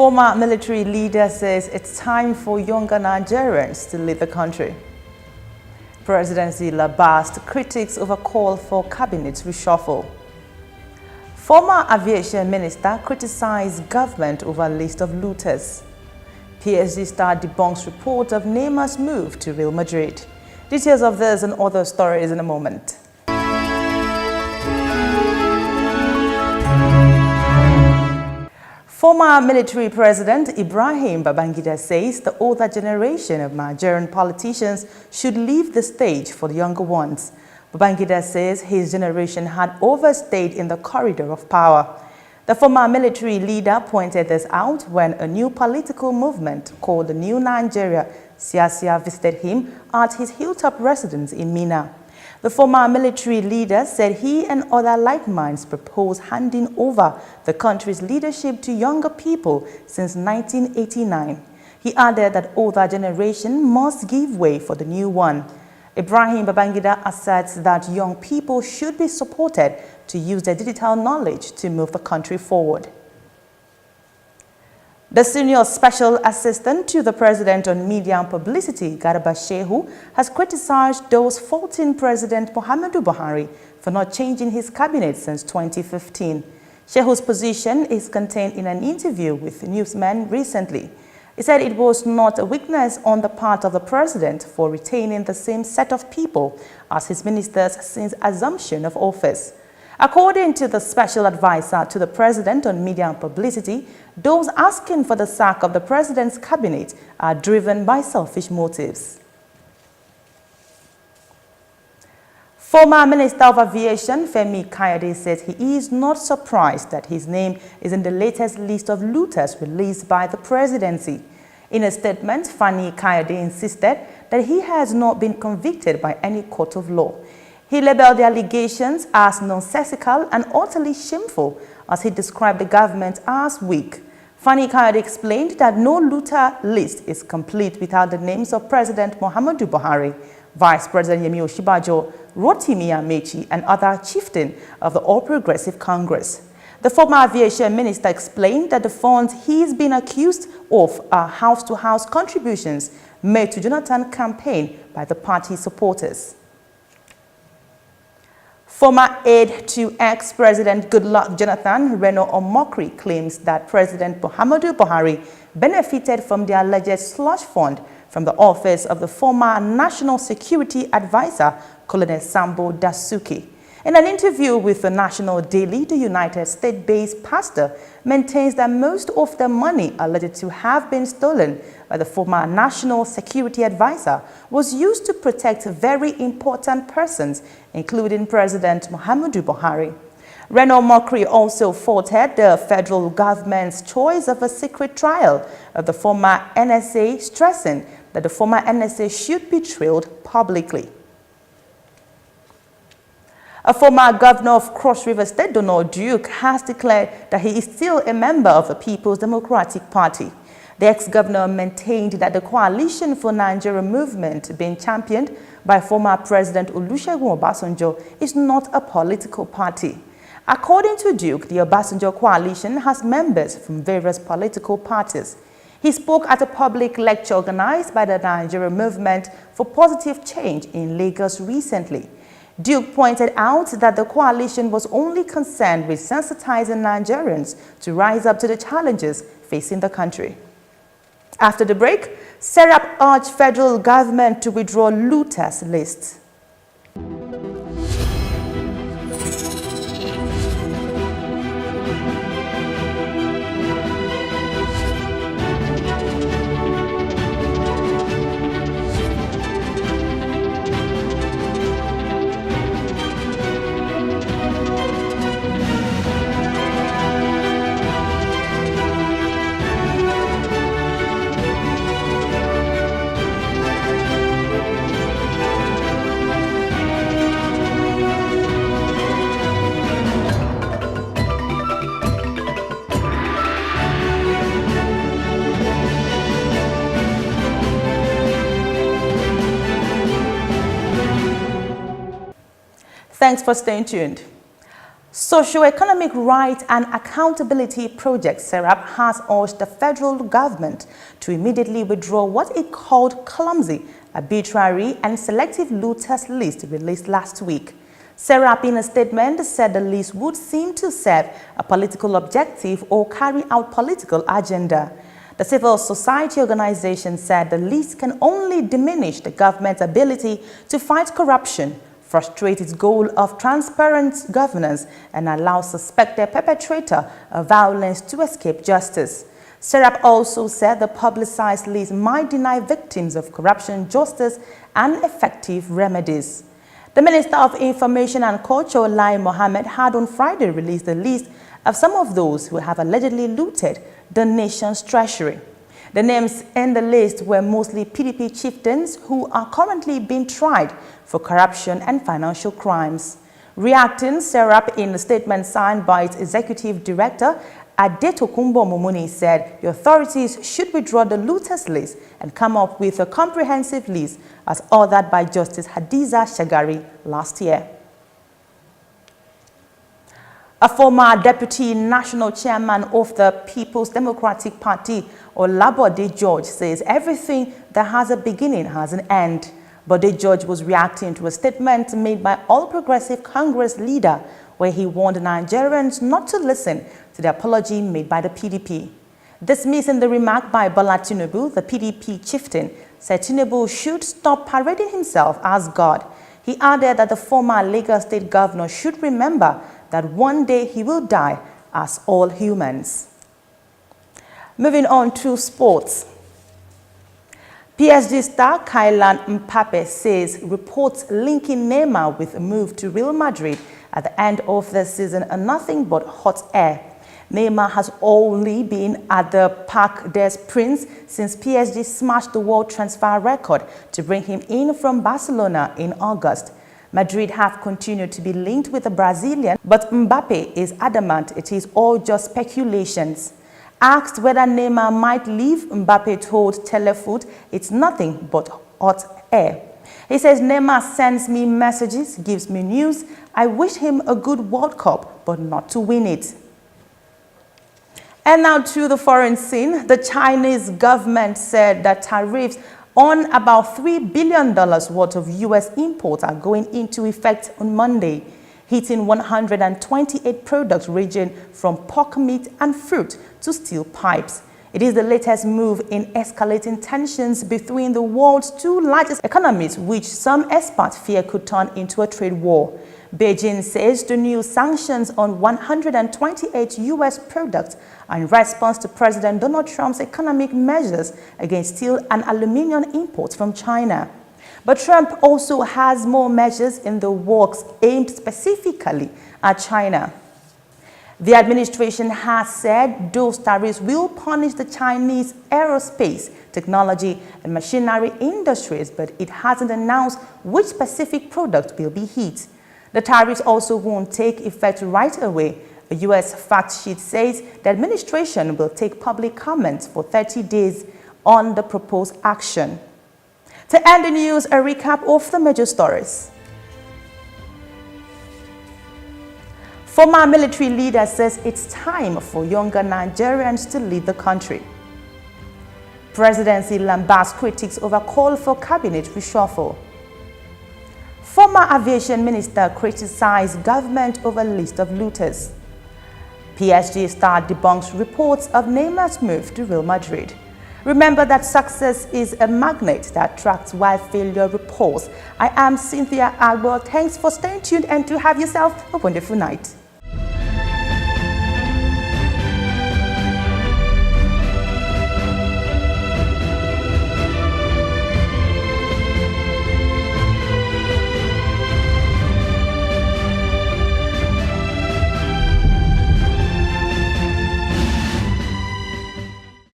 Former military leader says it's time for younger Nigerians to lead the country. Presidency lambast critics over call for cabinet reshuffle. Former aviation minister criticized government over list of looters. PSG star debunks report of Neymar's move to Real Madrid. Details of this and other stories in a moment. Former military president Ibrahim Babangida says the older generation of Nigerian politicians should leave the stage for the younger ones. Babangida says his generation had overstayed in the corridor of power. The former military leader pointed this out when a new political movement called the New Nigeria Siasia visited him at his hilltop residence in Minna. The former military leader said he and other like minds propose handing over the country's leadership to younger people since 1989. He added that older generation must give way for the new one. Ibrahim Babangida asserts that young people should be supported to use their digital knowledge to move the country forward. The senior special assistant to the president on media and publicity, Garba Shehu, has criticized those faulting President Muhammadu Buhari for not changing his cabinet since 2015. Shehu's position is contained in an interview with newsmen recently. He said it was not a weakness on the part of the president for retaining the same set of people as his ministers since assumption of office. According to the special advisor to the president on media and publicity, those asking for the sack of the president's cabinet are driven by selfish motives. Former Minister of Aviation Femi Kayode says he is not surprised that his name is in the latest list of looters released by the presidency. In a statement, Fani Kayode insisted that he has not been convicted by any court of law. He labeled the allegations as nonsensical and utterly shameful as he described the government as weak. Fani Kayode explained that no looter list is complete without the names of President Muhammadu Buhari, Vice President Yemi Osinbajo, Rotimi Amechi, and other chieftain of the All Progressive Congress. The former aviation minister explained that the funds he's been accused of are house-to-house contributions made to Jonathan campaign by the party supporters. Former aide to ex-President Goodluck Jonathan, Reno Omokri, claims that President Muhammadu Buhari benefited from the alleged slush fund from the office of the former National Security Advisor, Colonel Sambo Dasuki. In an interview with the National Daily, the United States-based pastor maintains that most of the money alleged to have been stolen by the former National Security Advisor was used to protect very important persons, including President Muhammadu Buhari. Reno Omokri also faulted the federal government's choice of a secret trial of the former NSA, stressing that the former NSA should be trailed publicly. A former governor of Cross River State, Donald Duke, has declared that he is still a member of the People's Democratic Party. The ex-governor maintained that the Coalition for Nigeria movement, being championed by former President Olusegun Obasanjo, is not a political party. According to Duke, the Obasanjo coalition has members from various political parties. He spoke at a public lecture organized by the Nigeria Movement for Positive Change in Lagos recently. Duke pointed out that the coalition was only concerned with sensitizing Nigerians to rise up to the challenges facing the country. After the break, Serap urged federal government to withdraw looters list. Thanks for staying tuned. Socio-Economic Rights and Accountability Project (SERAP) has urged the federal government to immediately withdraw what it called clumsy, arbitrary and selective looters list released last week. SERAP, in a statement, said the list would seem to serve a political objective or carry out political agenda. The civil society organization said the list can only diminish the government's ability to fight corruption, frustrate its goal of transparent governance, and allow suspected perpetrator of violence to escape justice. SERAP also said the publicized list might deny victims of corruption justice and effective remedies. The Minister of Information and Culture, Lai Mohammed, had on Friday released the list of some of those who have allegedly looted the nation's treasury. The names in the list were mostly PDP chieftains who are currently being tried for corruption and financial crimes. Reacting, SERAP, in a statement signed by its executive director, Aide Mumuni, said the authorities should withdraw the looters list and come up with a comprehensive list as ordered by Justice Hadiza Shagari last year. A former deputy national chairman of the People's Democratic Party, Olabode George, says everything that has a beginning has an end. Bode George was reacting to a statement made by All Progressive Congress leader where he warned Nigerians not to listen to the apology made by the PDP. Dismissing the remark by Bola Tinubu, the PDP chieftain said Tinubu should stop parading himself as God. He added that the former Lagos State governor should remember that one day he will die as all humans. Moving on to sports. PSG star Kylian Mbappe says reports linking Neymar with a move to Real Madrid at the end of the season are nothing but hot air. Neymar has only been at the Parc des Princes since PSG smashed the world transfer record to bring him in from Barcelona in August. Madrid have continued to be linked with the Brazilian, but Mbappe is adamant it is all just speculations. Asked whether Neymar might leave, Mbappe told Telefoot it's nothing but hot air. He says Neymar sends me messages, gives me news. I wish him a good World Cup, but not to win it. And now to the foreign scene. The Chinese government said that tariffs on about $3 billion worth of U.S. imports are going into effect on Monday, hitting 128 products ranging from pork meat and fruit to steel pipes. It is the latest move in escalating tensions between the world's two largest economies, which some experts fear could turn into a trade war. Beijing says the new sanctions on 128 U.S. products are in response to President Donald Trump's economic measures against steel and aluminum imports from China. But Trump also has more measures in the works aimed specifically at China. The administration has said those tariffs will punish the Chinese aerospace, technology and machinery industries, but it hasn't announced which specific product will be hit. The tariffs also won't take effect right away. A U.S. fact sheet says the administration will take public comments for 30 days on the proposed action. To end the news, a recap of the major stories. Former military leader says it's time for younger Nigerians to lead the country. Presidency lambasts critics over call for cabinet reshuffle. Former aviation minister criticized government over list of looters. PSG star debunks reports of Neymar's move to Real Madrid. Remember that success is a magnet that attracts while failure repulses. I am Cynthia Agwell. Thanks for staying tuned and to have yourself a wonderful night.